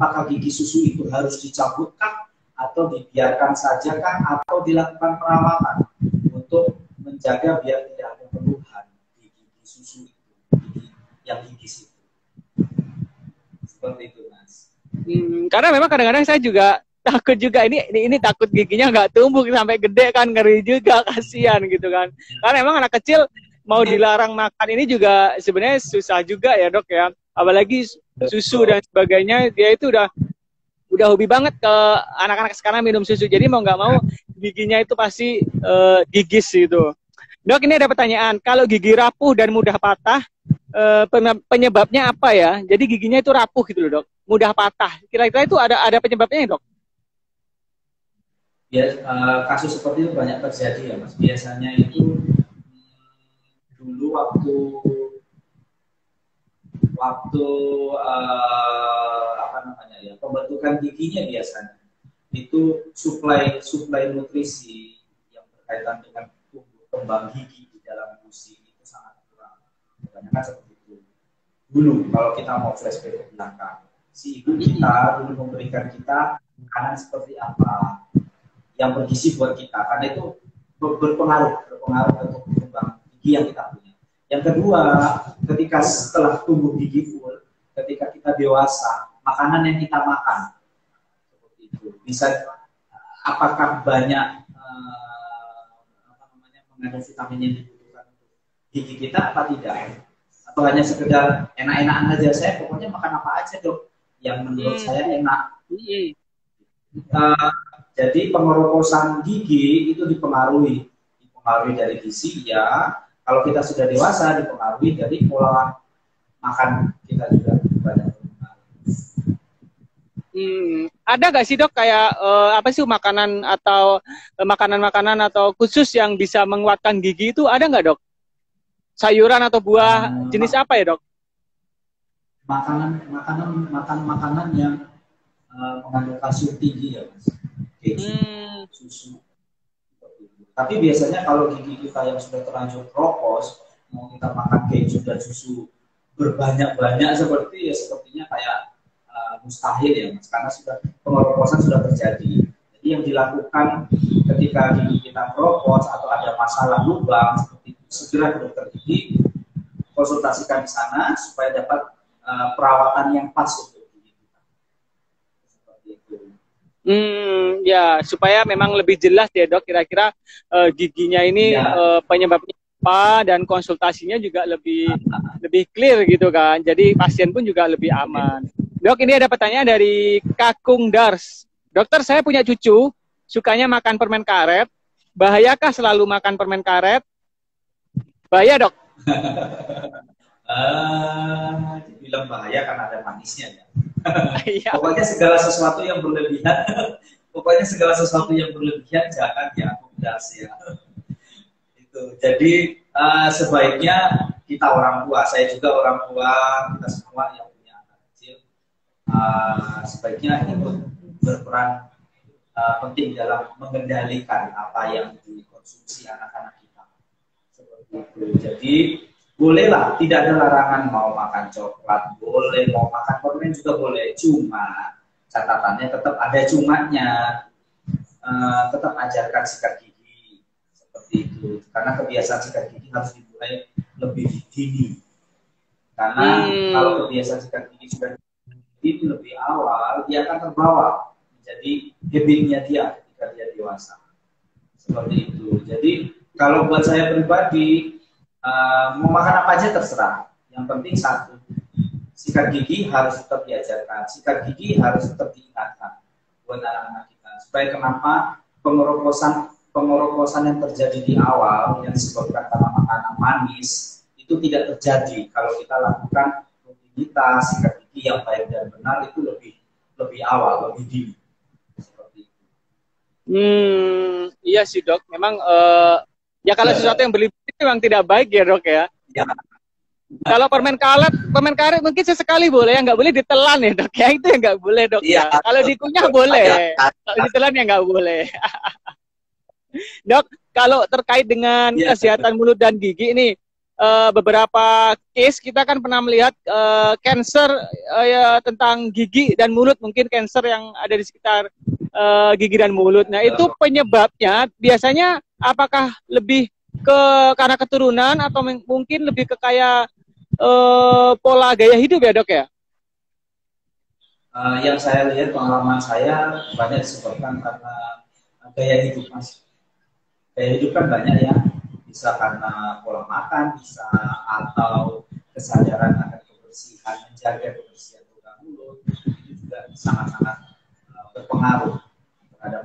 Apakah gigi susu itu harus dicabutkan atau dibiarkan saja kan atau dilakukan perawatan untuk menjaga biar tidak ada keluhan di gigi susu itu, yang gigis itu. Seperti itu, Mas.
Karena memang kadang-kadang saya juga takut juga ini takut giginya nggak tumbuh sampai gede kan, ngeri juga, kasihan gitu kan. Karena memang anak kecil mau dilarang makan ini juga sebenarnya susah juga ya, Dok ya. Apalagi susu dan sebagainya, dia itu udah hobi banget ke anak-anak sekarang minum susu. Jadi mau nggak mau giginya itu pasti gigis gitu. Dok, ini ada pertanyaan. Kalau gigi rapuh dan mudah patah, penyebabnya apa ya? Jadi giginya itu rapuh gitu loh, Dok. Mudah patah. Kira-kira itu ada penyebabnya ya, Dok?
Ya, kasus seperti itu banyak terjadi ya, Mas. Biasanya itu dulu waktu apa namanya ya, pembentukan giginya biasanya itu suplai nutrisi yang berkaitan dengan tumbuh kembang gigi di dalam gusi itu sangat kurang. Kebanyakan seperti itu. Dulu kalau kita mau flashback ke belakang, si ibu kita dulu memberikan kita makanan seperti apa yang bergizi buat kita, karena itu berpengaruh untuk kembang gigi yang kita punya. Yang kedua, ketika setelah tumbuh gigi full, ketika kita dewasa, makanan yang kita makan seperti itu bisa apakah banyak mengandung vitamin yang dibutuhkan untuk gigi kita apa tidak? Atau hanya sekedar enak-enakan aja, saya pokoknya makan apa aja, Dok, yang menurut saya enak. Jadi pengeroposan gigi itu dipengaruhi dari gizi ya. Kalau kita sudah dewasa dipengaruhi dari pola makan kita juga banyak.
Ada nggak sih, Dok, kayak apa sih makanan atau makanan atau khusus yang bisa menguatkan gigi itu ada nggak, Dok? Sayuran atau buah jenis apa ya, Dok?
Makanan yang mengandung kalsium tinggi ya, Mas. Keju, susu. Tapi biasanya kalau gigi kita yang sudah terlanjur kropos, mau kita makan keju dan susu berbanyak-banyak sepertinya kayak mustahil ya, Mas, karena sudah pengeroposan sudah terjadi. Jadi yang dilakukan ketika gigi kita kropos atau ada masalah lubang seperti itu, segera ke dokter gigi, konsultasikan di sana supaya dapat perawatan yang pas untuk gigi kita. Seperti itu.
Ya, supaya memang lebih jelas ya, Dok, kira-kira giginya ini penyebabnya apa dan konsultasinya juga lebih clear gitu kan. Jadi pasien pun juga lebih aman. Dok, ini ada pertanyaan dari Kakung Dars. Dokter, saya punya cucu, sukanya makan permen karet. Bahayakah selalu makan permen karet? Bahaya, Dok?
Dibilang bahaya karena ada manisnya ya. Pokoknya segala sesuatu yang berlebihan jangan diakomodasi ya. Itu. Jadi sebaiknya kita orang tua, saya juga orang tua, kita semua yang punya anak kecil, sebaiknya ikut berperan penting dalam mengendalikan apa yang dikonsumsi anak-anak kita. Seperti itu. Jadi bolehlah, tidak ada larangan mau makan coklat, boleh, mau makan permen juga boleh. Cuma catatannya tetap ada cumanya. Tetap ajarkan sikat gigi seperti itu. Karena kebiasaan sikat gigi harus dimulai lebih dini. Karena kalau kebiasaan sikat gigi sudah itu lebih awal, dia akan terbawa menjadi habitnya dia ketika dia dewasa. Seperti itu. Jadi kalau buat saya pribadi, mau makan apa aja terserah. Yang penting satu, sikat gigi harus tetap diajarkan, sikat gigi harus tetap diingatkan buat anak-anak kita. Supaya kenapa pengeroposan yang terjadi di awal yang disebabkan karena makanan manis itu tidak terjadi kalau kita lakukan rutinitas sikat gigi yang baik dan benar itu lebih awal, lebih dini. Seperti itu.
Iya sih dok, memang ya kalau sesuatu yang berlebihan memang tidak baik ya dok ya.
Ya.
Kalau permen karet mungkin sesekali boleh, yang nggak boleh ditelan ya dok ya, itu yang nggak boleh dok ya. Kalau dikunyah boleh, kalau ditelan ya nggak boleh. Dok, kalau terkait dengan kesehatan mulut dan gigi ini, beberapa case kita kan pernah melihat cancer ya, tentang gigi dan mulut, mungkin cancer yang ada di sekitar gigi dan mulut. Nah itu penyebabnya biasanya apakah lebih karena keturunan atau mungkin lebih ke kayak pola gaya hidup ya dok ya?
Yang saya lihat pengalaman saya banyak disebabkan karena gaya hidup mas. Gaya hidup kan banyak ya, bisa karena pola makan, bisa atau kesadaran akan kebersihan, menjaga kebersihan mulut, itu juga sangat-sangat berpengaruh terhadap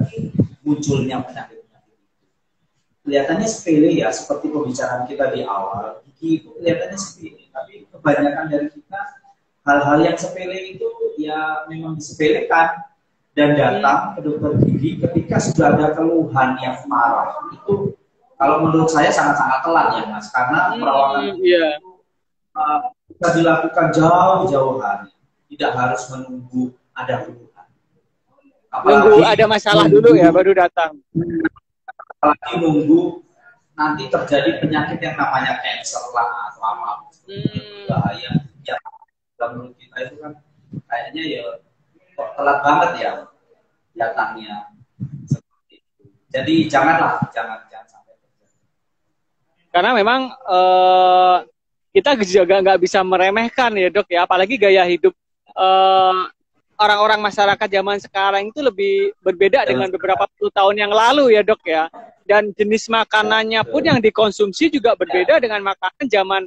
munculnya penyakit-penyakit. Kelihatannya sepele ya, seperti pembicaraan kita di awal, gigi itu kelihatannya sepele, tapi kebanyakan dari kita hal-hal yang sepele itu ya memang disepelekan dan datang ke dokter gigi ketika sudah ada keluhan yang parah. Itu kalau menurut saya sangat-sangat telat ya mas, karena perawatan itu bisa dilakukan jauh-jauh hari, tidak harus menunggu ada keluhan.
Nunggu ada masalah dulu ya baru datang.
Apalagi nunggu nanti terjadi penyakit yang namanya cancer lah atau apa, bahaya. Ya, menurut kita itu kan kayaknya ya kok telat banget ya datangnya. Seperti itu. Jadi jangan sampai terjadi.
Karena memang kita juga nggak bisa meremehkan ya dok ya, apalagi gaya hidup orang-orang masyarakat zaman sekarang itu lebih berbeda dengan beberapa puluh tahun yang lalu ya dok ya. Dan jenis makanannya pun yang dikonsumsi juga berbeda dengan makanan zaman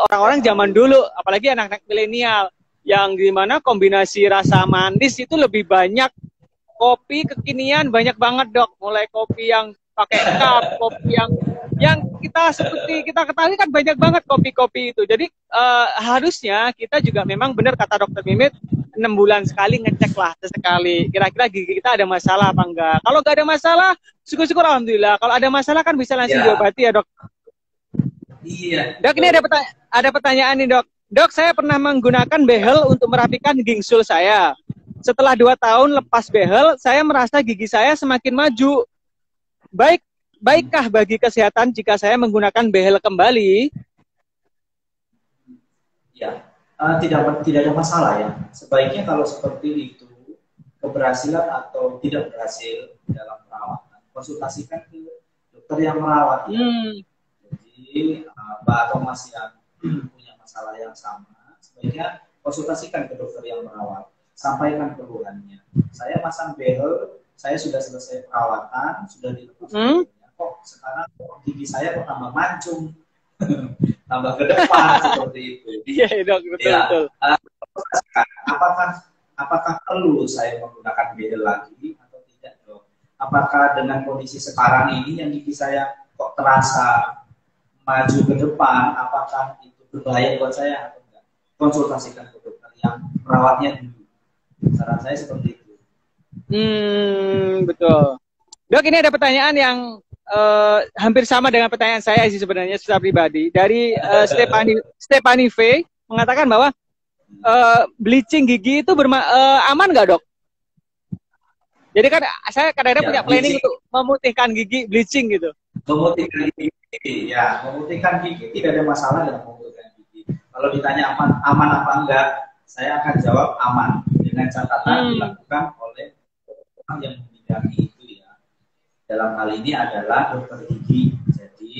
orang-orang zaman dulu, apalagi anak-anak milenial yang dimana kombinasi rasa manis itu lebih banyak. Kopi kekinian banyak banget dok, mulai kopi yang pakai cup, kopi yang seperti kita ketahui kan banyak banget kopi-kopi itu. Jadi harusnya kita juga memang benar kata dokter Mimit, 6 bulan sekali ngecek lah sesekali, kira-kira gigi kita ada masalah apa enggak. Kalau nggak ada masalah, syukur-syukur alhamdulillah. Kalau ada masalah kan bisa langsung diobati ya dok.
Iya.
Dok, ini ada pertanyaan nih dok. Dok, saya pernah menggunakan behel untuk merapikan gingsul saya. Setelah 2 tahun lepas behel, saya merasa gigi saya semakin maju. Baikkah bagi kesehatan jika saya menggunakan behel kembali?
Ya, tidak ada masalah ya. Sebaiknya kalau seperti itu, keberhasilan atau tidak berhasil dalam perawatan, konsultasikan ke dokter yang merawat. Ya. Jadi, Mbak atau Mas yang punya masalah yang sama, sebaiknya konsultasikan ke dokter yang merawat. Sampaikan keluhannya. Saya pasang behel, saya sudah selesai perawatan, sudah dilepas. Kok sekarang gigi saya kok tambah mancung, tambah ke depan seperti itu.
Iya dok, betul.
Apakah perlu saya menggunakan behel lagi atau tidak dok? Apakah dengan kondisi sekarang ini yang gigi saya kok terasa maju ke depan, apakah itu berbahaya buat saya atau enggak? Konsultasikan ke dokter yang merawatnya dulu. Saran saya seperti itu.
Betul. Dok, ini ada pertanyaan yang hampir sama dengan pertanyaan saya sih sebenarnya secara pribadi. Dari Stephanie V mengatakan bahwa bleaching gigi itu aman nggak dok? Jadi kan saya kadang-kadang punya planning untuk memutihkan gigi, bleaching gitu.
Memutihkan gigi, ya, memutihkan gigi tidak ada masalah dalam memutihkan gigi. Kalau ditanya aman apa enggak, saya akan jawab aman dengan catatan dilakukan oleh orang yang membidangi itu ya. Dalam hal ini adalah dokter gigi. Jadi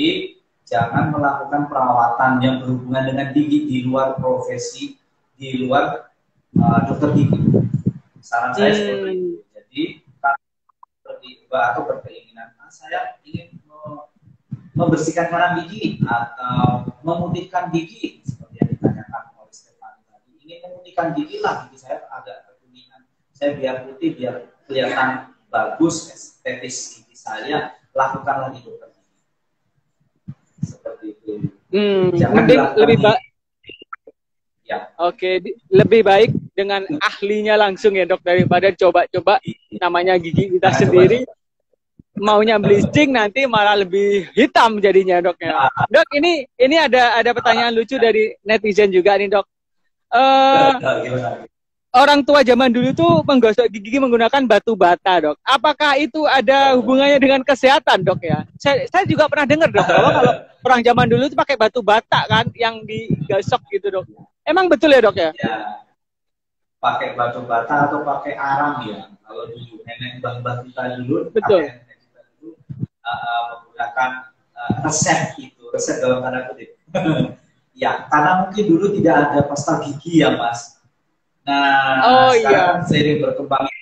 jangan melakukan perawatan yang berhubungan dengan gigi di luar profesi, di luar dokter gigi. Saran saya seperti itu. Jadi atau berkeinginan, saya ingin membersihkan karang gigi atau memutihkan gigi seperti yang ditanyakan oleh Stefan tadi. Ingin memutihkan gigi lah, gigi saya agak kekuningan. Saya biar putih, biar kelihatan bagus estetis gigi saya, lakukan lagi dokter gigi. Seperti itu. Jangan lebih baik. Ya.
Oke, lebih baik dengan ahlinya langsung ya dok, daripada coba-coba namanya gigi kita sendiri. Maunya bleaching nanti malah lebih hitam jadinya dok ya. Dok, ini ada pertanyaan lucu dari netizen juga nih dok. Orang tua zaman dulu tuh menggosok gigi menggunakan batu bata dok. Apakah itu ada hubungannya dengan kesehatan dok ya? Saya juga pernah dengar dok bahwa kalau orang zaman dulu tuh pakai batu bata kan yang digosok gitu dok. Emang betul ya dok ya?
Ya, pakai batu bata atau pakai arang ya. Kalau dulu nenek mbah kita dulu,
betul.
Menggunakan resep itu, resep dalam tanda kutip. Ya, karena mungkin dulu tidak ada pasta gigi ya mas. Nah, sekarang seiring berkembangnya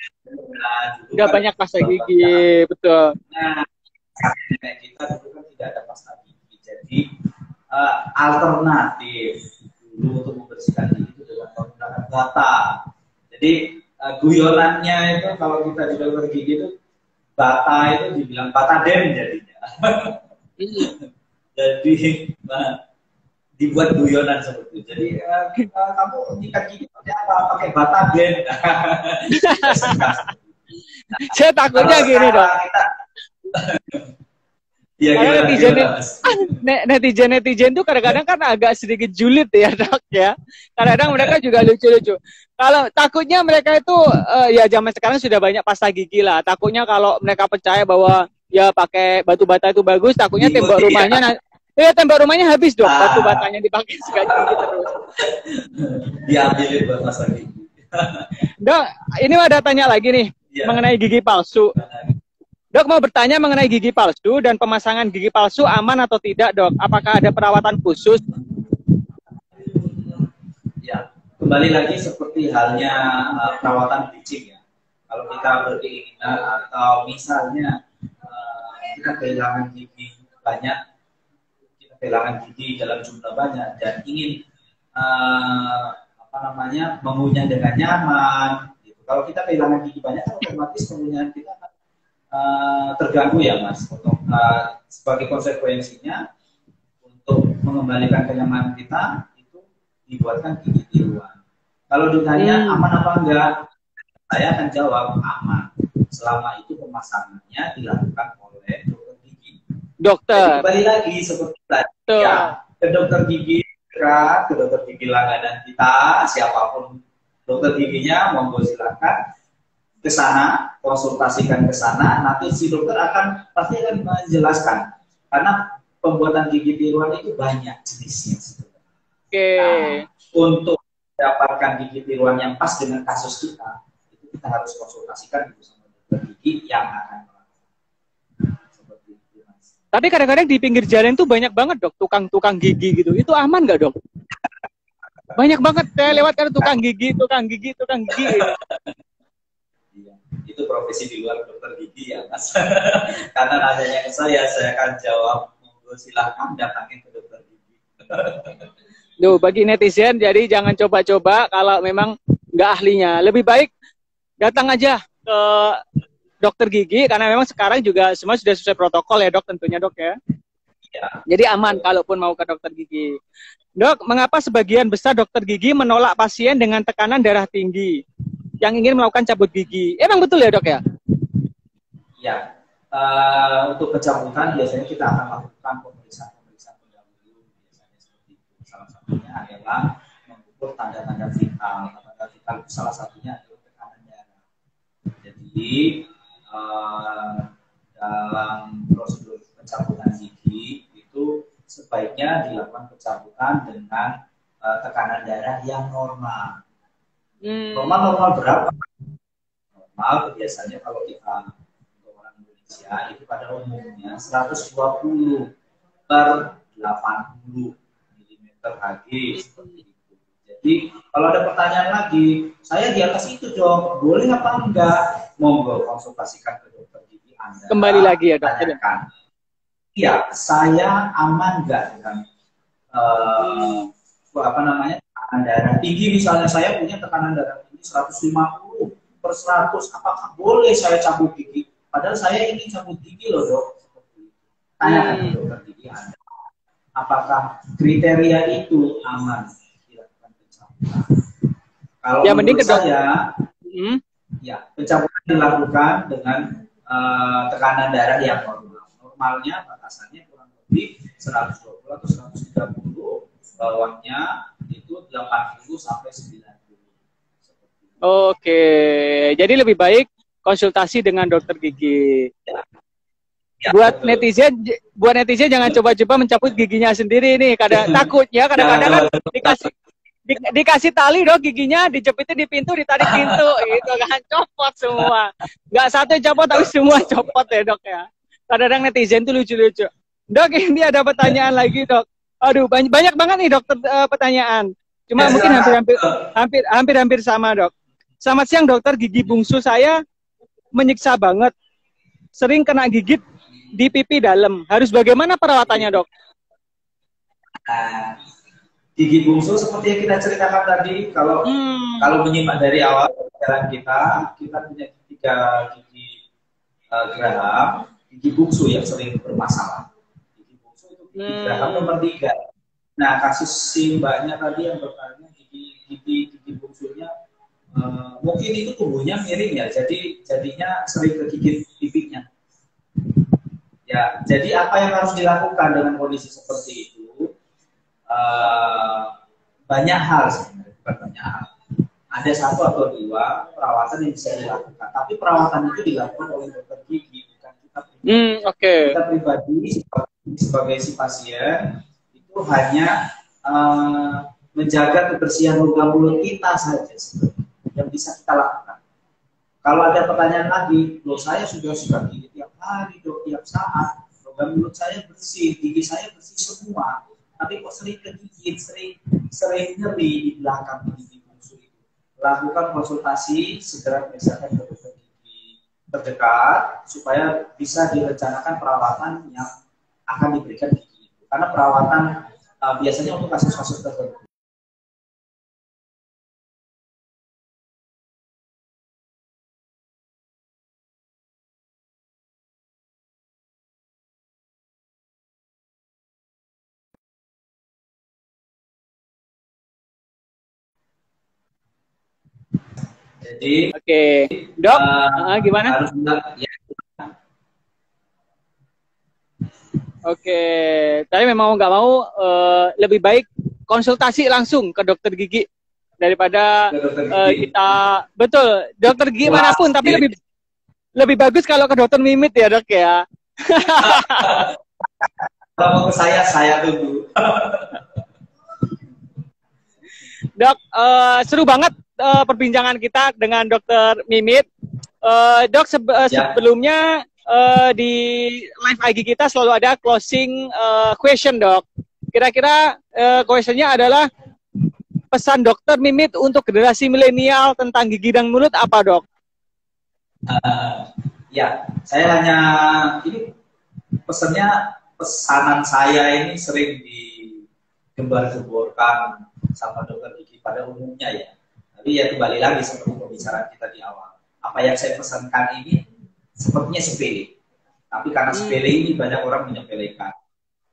udah kan banyak pasta gigi, betul.
Nah, nenek kita dulu kan tidak ada pasta gigi, jadi alternatif dulu untuk membersihkan gigi itu dengan menggunakan bata. Jadi guyonannya itu kalau kita di dokter gigi itu bata itu dibilang bataden jadinya. Jadi dibuat guyonan seperti itu. Jadi kamu tingkat gigi pakai apa? Pakai bataden.
Saya takutnya gini dong.
Ya,
netizen tuh kadang-kadang kan agak sedikit julid ya dok ya. Kadang-kadang mereka juga lucu-lucu. Kalau takutnya mereka itu ya zaman sekarang sudah banyak pasta gigi lah. Takutnya kalau mereka percaya bahwa ya pakai batu bata itu bagus, takutnya tembok rumahnya tembok rumahnya habis dok. Batu batanya dipakai sikat gigi terus.
Diambilin buat pasta gigi.
Dok, ini ada tanya lagi nih mengenai gigi palsu. Dok mau bertanya mengenai gigi palsu dan pemasangan gigi palsu aman atau tidak dok? Apakah ada perawatan khusus?
Ya, kembali lagi seperti halnya perawatan bleaching ya. Kalau kita berkeinginan atau misalnya kita kehilangan gigi banyak, kita kehilangan gigi dalam jumlah banyak dan ingin mengunyah dengan nyaman. Gitu. Kalau kita kehilangan gigi banyak, otomatis pengunyahan kita akan terganggu ya mas. Untuk sebagai konsekuensinya untuk mengembalikan kenyamanan kita itu dibuatkan gigi tiruan. Kalau ditanya aman apa enggak, saya akan jawab aman selama itu pemasangannya dilakukan oleh dokter gigi.
Dokter.
Jadi, kembali lagi seperti tadi ya, ke dokter gigi ke dokter gigi langganan kita, siapapun dokter giginya, monggo silakan ke sana, konsultasikan ke sana, nanti si dokter pasti akan menjelaskan karena pembuatan gigi tiruan itu banyak jenisnya. Nah, untuk mendapatkan gigi tiruan yang pas dengan kasus kita, itu kita harus konsultasikan sama dokter gigi yang akan melakukan. Seperti itu, mas.
Tapi kadang-kadang di pinggir jalan tuh banyak banget dok tukang-tukang gigi gitu. Itu aman nggak dok? Banyak banget saya lewat kan tukang gigi.
Itu profesi di luar dokter gigi ya mas. Karena nanyanya ke saya akan jawab monggo silahkan datangin ke dokter gigi.
Duh, bagi netizen jadi jangan coba-coba kalau memang nggak ahlinya. Lebih baik datang aja ke dokter gigi karena memang sekarang juga semua sudah sesuai protokol ya dok tentunya dok ya. Ya. Jadi aman kalaupun mau ke dokter gigi. Dok, mengapa sebagian besar dokter gigi menolak pasien dengan tekanan darah tinggi yang ingin melakukan cabut gigi? Emang betul ya dok ya?
Ya, untuk pencabutan biasanya kita akan lakukan pemeriksaan pendahulu. Biasanya seperti itu. Salah satunya adalah mengukur tanda-tanda vital. Tanda vital itu salah satunya adalah tekanan darah. Jadi dalam prosedur pencabutan gigi itu sebaiknya dilakukan pencabutan dengan tekanan darah yang normal. Normal berapa? Normal biasanya kalau kita untuk orang Indonesia itu pada umumnya 120 per 80 mm/Hg seperti itu. Jadi kalau ada pertanyaan lagi, saya di atas itu dok, boleh apa enggak? Monggo konsultasikan ke dokter gigi Anda.
Kembali lagi ya dok.
Iya, saya aman enggak dengan tekanan darah tinggi, misalnya saya punya tekanan darah tinggi 150 per 100, apakah boleh saya cabut gigi? Padahal saya ingin cabut gigi loh dok. Tanyakan ke dokter gigi Anda, apakah kriteria itu aman dilakukan pencabutan? Kalau ya, menurut saya, ya pencabutan dilakukan dengan tekanan darah yang normal. Normalnya batasannya kurang lebih 120 atau 130, bawahnya itu 80 sampai 90.
Oke, jadi lebih baik konsultasi dengan dokter gigi. Ya, buat netizen jangan coba-coba mencabut giginya sendiri nih, takutnya kadang-kadang kan dikasih tali dong giginya, dijepitin di pintu, ditarik pintu, itu kan copot semua. Nggak satu copot tapi semua copot ya dok ya. Kadang-kadang netizen tuh lucu-lucu. Dok, ini ada pertanyaan lagi dok. Aduh, banyak banget nih dok pertanyaan. Cuma mungkin hampir sama dok. Selamat siang dokter, gigi bungsu saya menyiksa banget. Sering kena gigit di pipi dalam. Harus bagaimana perawatannya dok?
Gigi bungsu seperti yang kita ceritakan tadi, kalau menyimak dari awal perjalanan kita punya 3 gigi geraham, gigi bungsu yang sering bermasalah. Gigi bungsu itu gigi geraham nomor 3. Nah, kasus si mbaknya tadi yang bertanya gigi bungsunya mungkin itu tumbuhnya miring ya, jadinya sering kegigit pipinya. Ya, jadi apa yang harus dilakukan dengan kondisi seperti itu? Banyak hal sebenarnya, bukan banyak hal. Ada 1 atau 2 perawatan yang bisa dilakukan, tapi perawatan itu dilakukan oleh dokter gigi, bukan kita pribadi. Kita pribadi sebagai si pasien itu hanya menjaga kebersihan lubang mulut kita saja sebenarnya yang bisa kita lakukan. Kalau ada pertanyaan lagi, loh saya sudah gigi tiap hari dok, tiap saat, lubang mulut saya bersih, gigi saya bersih semua, tapi kok sering kegigit, sering nyeri di belakang gigi bungsu itu. Lakukan konsultasi, segera periksakan ke dokter gigi terdekat supaya bisa direncanakan perawatan yang akan diberikan gigi itu. Karena perawatan biasanya untuk kasus-kasus tertentu. Jadi,
dok, gimana?
Harus ya.
Tapi memang nggak mau lebih baik konsultasi langsung ke dokter gigi daripada kita dokter gigi manapun, tapi lebih bagus kalau ke dokter mimit ya dok ya.
Kalau ke saya tunggu.
Dok, seru banget perbincangan kita dengan dokter Mimit. Dok, sebelumnya di live IG kita selalu ada closing question dok. Kira-kira questionnya adalah pesan dokter Mimit untuk generasi milenial tentang gigi dan mulut apa dok?
Ya, saya hanya ini pesanan saya ini sering digembar-gemborkan sama dokter gigi pada umumnya ya. Tapi ya kembali lagi seperti pembicaraan kita di awal. Apa yang saya pesankan ini sepertinya sepele. Tapi karena sepele ini banyak orang menyepelekan.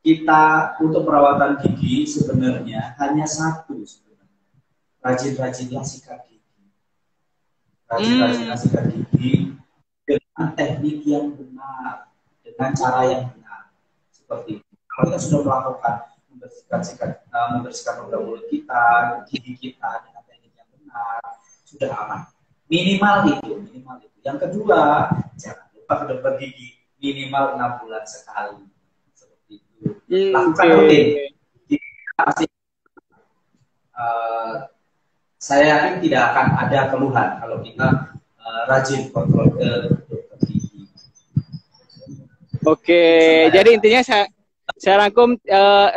Kita untuk perawatan gigi sebenarnya hanya satu sebenarnya. Rajin-rajinlah sikat gigi. Rajin-rajinlah sikat gigi dengan teknik yang benar, dengan cara yang benar. Seperti itu. Kalau kita sudah melakukan membersihkan rongga mulut kita, gigi kita dengan teknik yang benar, sudah aman. Minimal itu. Yang kedua, jangan lupa ke dokter gigi minimal 6 bulan sekali. Seperti itu. Lakukan rutin. Pasti saya yakin tidak akan ada keluhan kalau kita rajin kontrol ke dokter gigi.
Oke, jadi intinya saya rangkum,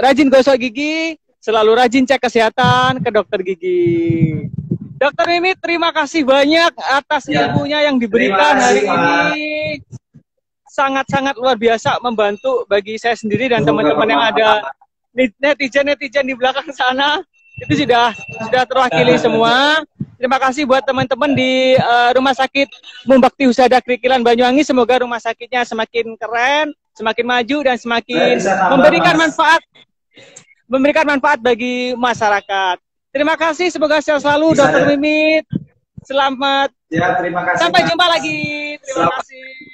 rajin gosok gigi, selalu rajin cek kesehatan ke dokter gigi. Dokter Mimit, terima kasih banyak atas ilmunya yang diberikan hari ini. Sangat-sangat luar biasa, membantu bagi saya sendiri dan teman-teman yang ada netizen di belakang sana. Itu sudah terwakili semua. Terima kasih buat teman-teman di Rumah Sakit Mumbakti Husada Krikilan Banyuwangi. Semoga rumah sakitnya semakin keren, semakin maju dan semakin memberikan manfaat bagi masyarakat. Terima kasih, semoga sehat selalu Dokter Mimit. Selamat.
Ya, terima kasih.
Sampai jumpa lagi. Terima kasih.